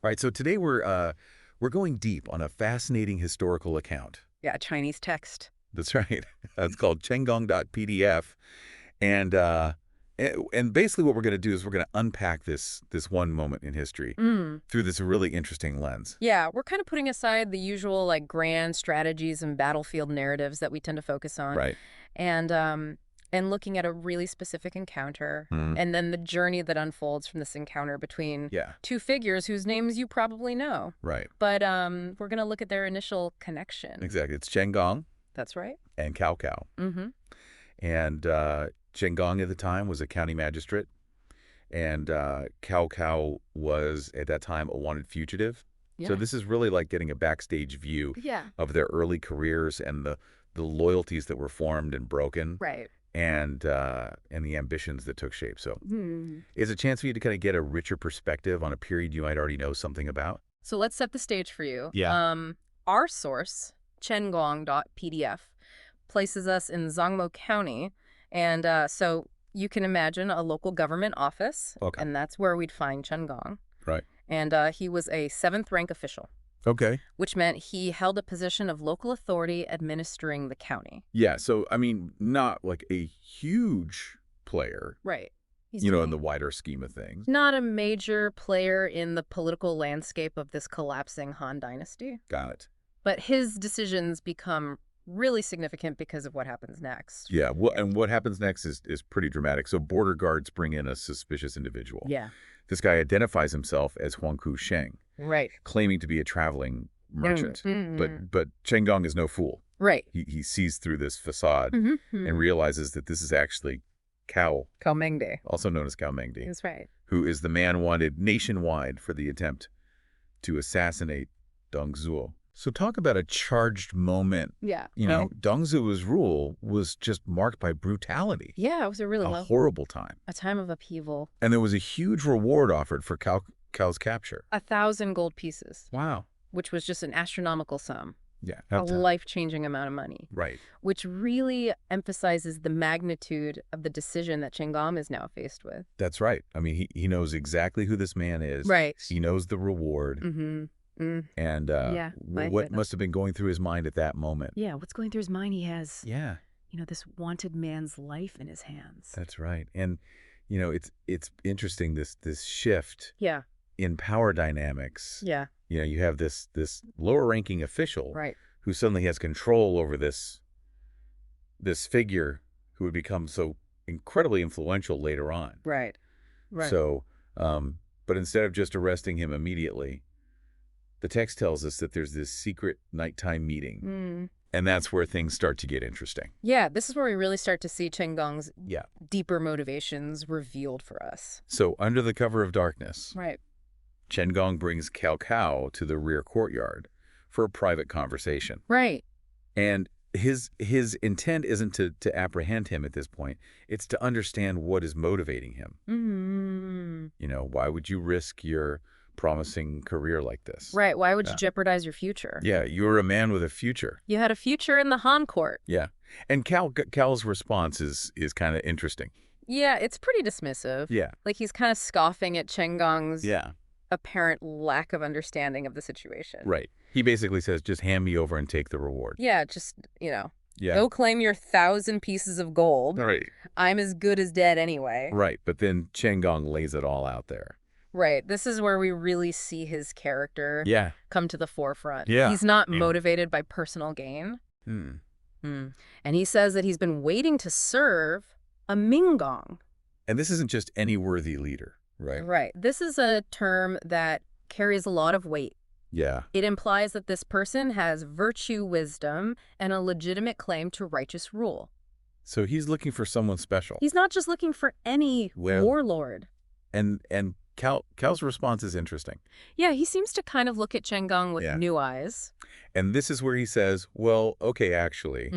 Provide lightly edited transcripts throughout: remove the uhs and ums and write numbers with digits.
All right, so today we're going deep on a fascinating historical account. Yeah, Chinese text. That's right. It's called Gong.pdf, and and basically what we're going to do is we're going to unpack this one moment in history Mm. through this really interesting lens. Yeah, we're kind of putting aside the usual like grand strategies and battlefield narratives that we tend to focus on, Right. and um, and looking at a really specific encounter, Mhm. and then the journey that unfolds from this encounter between Yeah. two figures whose names you probably know. Right. But we're gonna look at their initial connection. Exactly. It's Chen Gong That's right. and Cao Cao, Mm-hmm. and Chen Gong at the time was a county magistrate, and Cao Cao was at that time a wanted fugitive. So Yeah. this is really like getting a backstage view Yeah. of their early careers and the loyalties that were formed and broken, Right. and the ambitions that took shape. So Hmm. it's a chance for you to kind of get a richer perspective on a period you might already know something about. So let's set the stage for you. Yeah. Our source, chengong.pdf, places us in Zhangmo County. And so you can imagine a local government office, Okay. and that's where we'd find Chen Gong. Right. And he was a seventh rank official, Okay. which meant he held a position of local authority administering the county. Yeah. So, I mean, not like a huge player, Right. He's in the wider scheme of things. not a major player in the political landscape of this collapsing Han dynasty, Got it. but his decisions become really significant because of what happens next. Yeah. And what happens next is pretty dramatic. So border guards bring in a suspicious individual. Yeah. This guy identifies himself as Huangku Sheng, Right. claiming to be a traveling merchant. Mm. But Chen Gong is no fool. Right. He sees through this facade Mm-hmm. and realizes that this is actually Cao, Kao Mengde. also known as Cao Mengdi, That's right. who is the man wanted nationwide for the attempt to assassinate Deng Zhuo. So talk about a charged moment. Yeah. Deng Zhuo's rule was just marked by brutality. Yeah, it was a really A horrible time. a time of upheaval. And there was a huge reward offered for Cao's capture. 1,000 gold pieces, Wow. which was just an astronomical sum, Yeah. a life-changing amount of money, Right. which really emphasizes the magnitude of the decision that Chang'an is now faced with. That's right. I mean, he knows exactly who this man is. Right. He knows the reward. Mm-hmm. And Yeah, my what goodness. must have been going through his mind at that moment. Yeah, what's going through his mind? He has, Yeah, this wanted man's life in his hands. that's right. And, it's interesting, this shift Yeah, in power dynamics. yeah, You have this lower ranking official right. who suddenly has control over this figure who would become so incredibly influential later on. Right. Right. So, but instead of just arresting him immediately, the text tells us that there's this secret nighttime meeting, and that's where things start to get interesting. Yeah, this is where we really start to see Chen Gong's Yeah. deeper motivations revealed for us. So, under the cover of darkness, Right. Chen Gong brings Cao Cao to the rear courtyard for a private conversation. Right. And his intent isn't to apprehend him at this point. It's to understand what is motivating him. Why would you risk your promising career like this? Right. Why would you Yeah. jeopardize your future? Yeah, you're a man with a future. You had a future in the Han court. Yeah. And Cal's response is kind of interesting. Yeah, it's pretty dismissive. Yeah. Like he's kind of scoffing at Chen Gong's Yeah. apparent lack of understanding of the situation. Right. He basically says, just hand me over and take the reward. Yeah, just, Yeah. go claim your 1,000 pieces of gold. Right. I'm as good as dead anyway. Right. But then Chen Gong lays it all out there. Right. This is where we really see his character Yeah. come to the forefront. Yeah. He's not Yeah. motivated by personal gain. Hmm. And he says that he's been waiting to serve a Minggong. And this isn't just any worthy leader, right? Right. This is a term that carries a lot of weight. Yeah. It implies that this person has virtue, wisdom, and a legitimate claim to righteous rule. So he's looking for someone special. He's not just looking for any warlord. And Cal's response is interesting. Yeah, he seems to kind of look at Chen Gong with Yeah. new eyes. And this is where he says, well, okay, actually,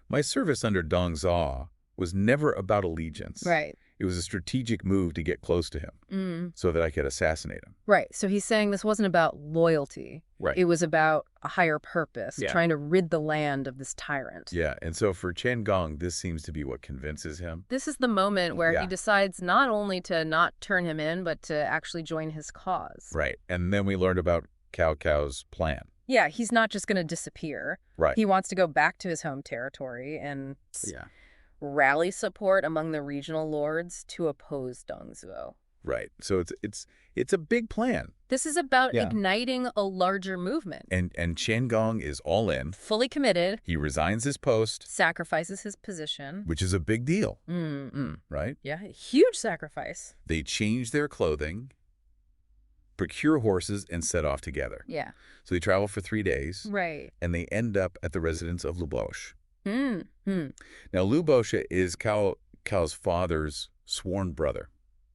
my service under Deng Zhuo was never about allegiance. Right. It was a strategic move to get close to him so that I could assassinate him. Right. So he's saying this wasn't about loyalty. Right. It was about a higher purpose, Yeah. trying to rid the land of this tyrant. Yeah, and so for Chen Gong, this seems to be what convinces him. This is the moment where Yeah. he decides not only to not turn him in, but to actually join his cause. Right, and then we learned about Cao Cao's plan. Yeah, he's not just going to disappear. Right. He wants to go back to his home territory and Yeah. rally support among the regional lords to oppose Dongzhuo. Right. So it's a big plan. This is about Yeah. igniting a larger movement. And Chen Gong is all in. Fully committed, He resigns his post, sacrifices his position. which is a big deal, Mm-mm. right? Yeah, huge sacrifice. They change their clothing, procure horses, and set off together. Yeah. So they travel for 3 days, Right. and they end up at the residence of Lu Boche. Mm-hmm. Now, Lu Boche is Cao's father's sworn brother.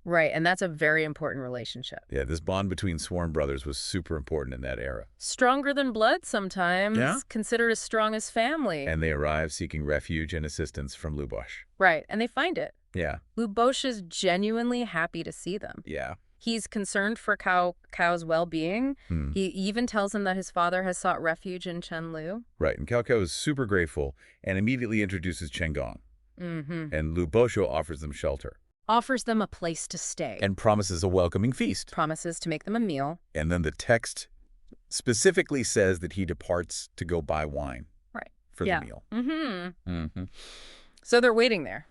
Right, and that's a very important relationship. Yeah, this bond between sworn brothers was super important in that era. Stronger than blood sometimes. Yeah. Considered as strong as family. And they arrive seeking refuge and assistance from Lu Boche. Right, and they find it. Yeah, Lu Boche is genuinely happy to see them. yeah. He's concerned for Cao's well-being. He even tells him that his father has sought refuge in Chenlu. Right, and Cao Cao is super grateful and immediately introduces Chen Gong. Mm-hmm. And Lu Boche offers them shelter Offers them a place to stay. and promises a welcoming feast. Promises to make them a meal. And then the text specifically says that he departs to go buy wine for Yeah. the meal. Mm-hmm. So they're waiting there.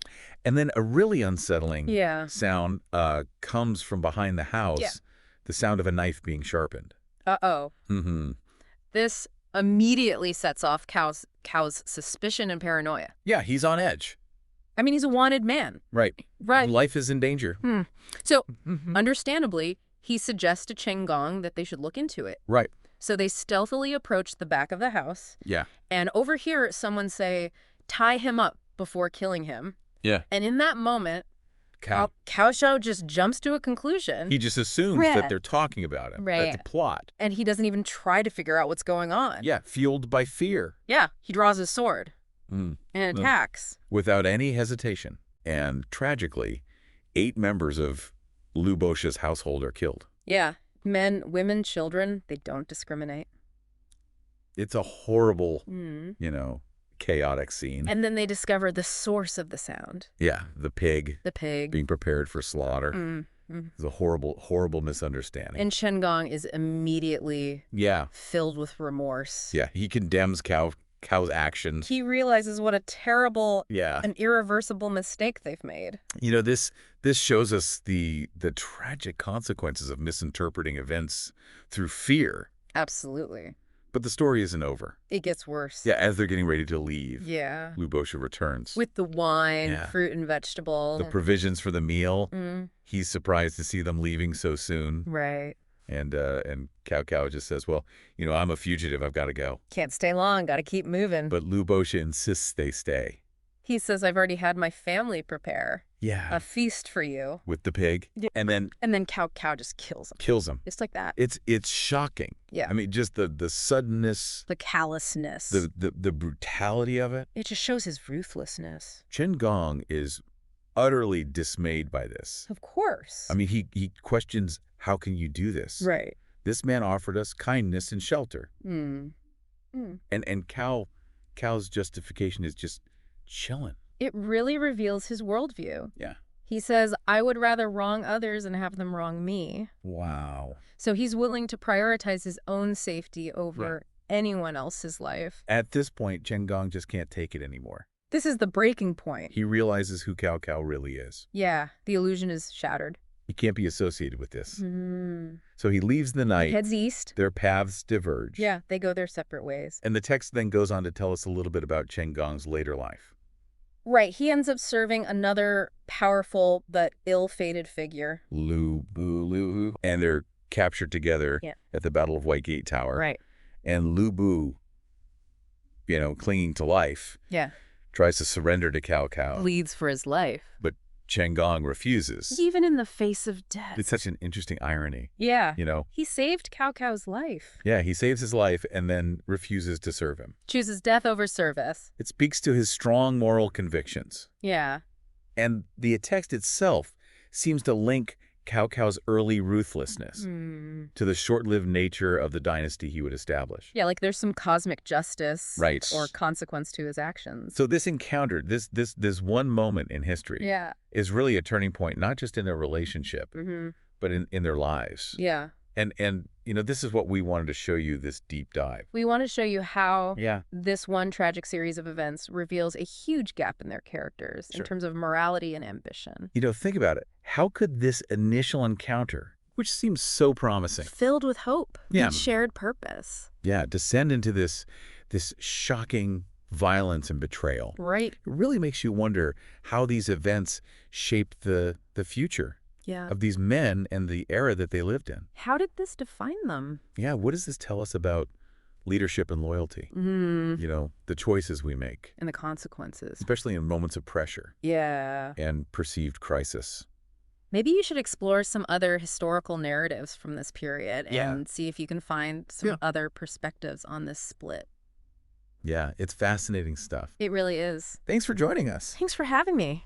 And then a really unsettling Yeah. sound comes from behind the house, Yeah. the sound of a knife being sharpened. Uh-oh. Mm-hmm. This immediately sets off Cao's suspicion and paranoia. Yeah, he's on edge. I mean, he's a wanted man. Right. Right. Life is in danger. So, Mhm. understandably, he suggests to Chen Gong that they should look into it. Right. So they stealthily approach the back of the house Yeah. and overhear someone say, tie him up before killing him. Yeah. And in that moment, Cao. Cao Xiao just jumps to a conclusion. He just assumes Yeah. that they're talking about him. Right. That's a plot. And he doesn't even try to figure out what's going on. Yeah, fueled by fear. Yeah, he draws his sword Mm. and attacks. Without any hesitation. And tragically, 8 members of Lu Boche's household are killed. Yeah. Men, women, children, they don't discriminate. It's a horrible, Mm. chaotic scene. And then they discover the source of the sound. Yeah, the pig The pig. being prepared for slaughter. Mm. It's a horrible, horrible misunderstanding. And Chen Gong is immediately Yeah, filled with remorse. yeah. He condemns Cao's actions. He realizes what a terrible, Yeah. an irreversible mistake they've made. This shows us the tragic consequences of misinterpreting events through fear. Absolutely. But the story isn't over. It gets worse. Yeah, as they're getting ready to leave, Yeah. Lu Boche returns. With the wine, Yeah. fruit and vegetable. the provisions for the meal. Mm, He's surprised to see them leaving so soon. right. And Cao Cao just says, well, I'm a fugitive. I've got to go. Can't stay long. Got to keep moving. But Lu Boche insists they stay. He says, I've already had my family prepare Yeah. a feast for you. With the pig. Yeah. And then And then Cao just kills him. kills him. Just like that. It's shocking. Yeah. I mean, just the suddenness, The callousness. the brutality of it. It just shows his ruthlessness. Chen Gong is utterly dismayed by this. Of course. I mean, he questions, how can you do this? Right. This man offered us kindness and shelter. Mm. And Cao's justification is just chilling. It really reveals his worldview. Yeah. He says, I would rather wrong others and have them wrong me. Wow. So he's willing to prioritize his own safety over anyone else's life. At this point, Chen Gong just can't take it anymore. This is the breaking point. He realizes who Cao Cao really is. Yeah, the illusion is shattered. He can't be associated with this. Mm. So he leaves the night. Heads east. Their paths diverge. Yeah, they go their separate ways. And the text then goes on to tell us a little bit about Chen Gong's later life. Right, he ends up serving another powerful but ill-fated figure. Lu Bu. And they're captured together at the Battle of White Gate Tower. Right. And Lu Bu, clinging to life, tries to surrender to Cao Cao. Bleeds for his life. But Chen Gong refuses. Even in the face of death. It's such an interesting irony. Yeah. You know? He saved Cao Cao's life. Yeah, he saves his life and then refuses to serve him. Chooses death over service. It speaks to his strong moral convictions. Yeah. And the text itself seems to link Cao Cao's early ruthlessness to the short-lived nature of the dynasty he would establish. Yeah, like there's some cosmic justice Right. or consequence to his actions. So this encounter, this one moment in history Yeah. is really a turning point, not just in their relationship, but in their lives. Yeah. And this is what we wanted to show you, this deep dive. We want to show you how Yeah. this one tragic series of events reveals a huge gap in their characters in terms of morality and ambition. Think about it. How could this initial encounter, which seems so promising, Filled with hope Yeah. and shared purpose. descend into this shocking violence and betrayal? Right. It really makes you wonder how these events shape the future Yeah. of these men and the era that they lived in. How did this define them? Yeah, what does this tell us about leadership and loyalty? The choices we make, And the consequences. especially in moments of pressure Yeah. and perceived crisis. Maybe you should explore some other historical narratives from this period and see if you can find some other perspectives on this split. Yeah, it's fascinating stuff. It really is. Thanks for joining us. Thanks for having me.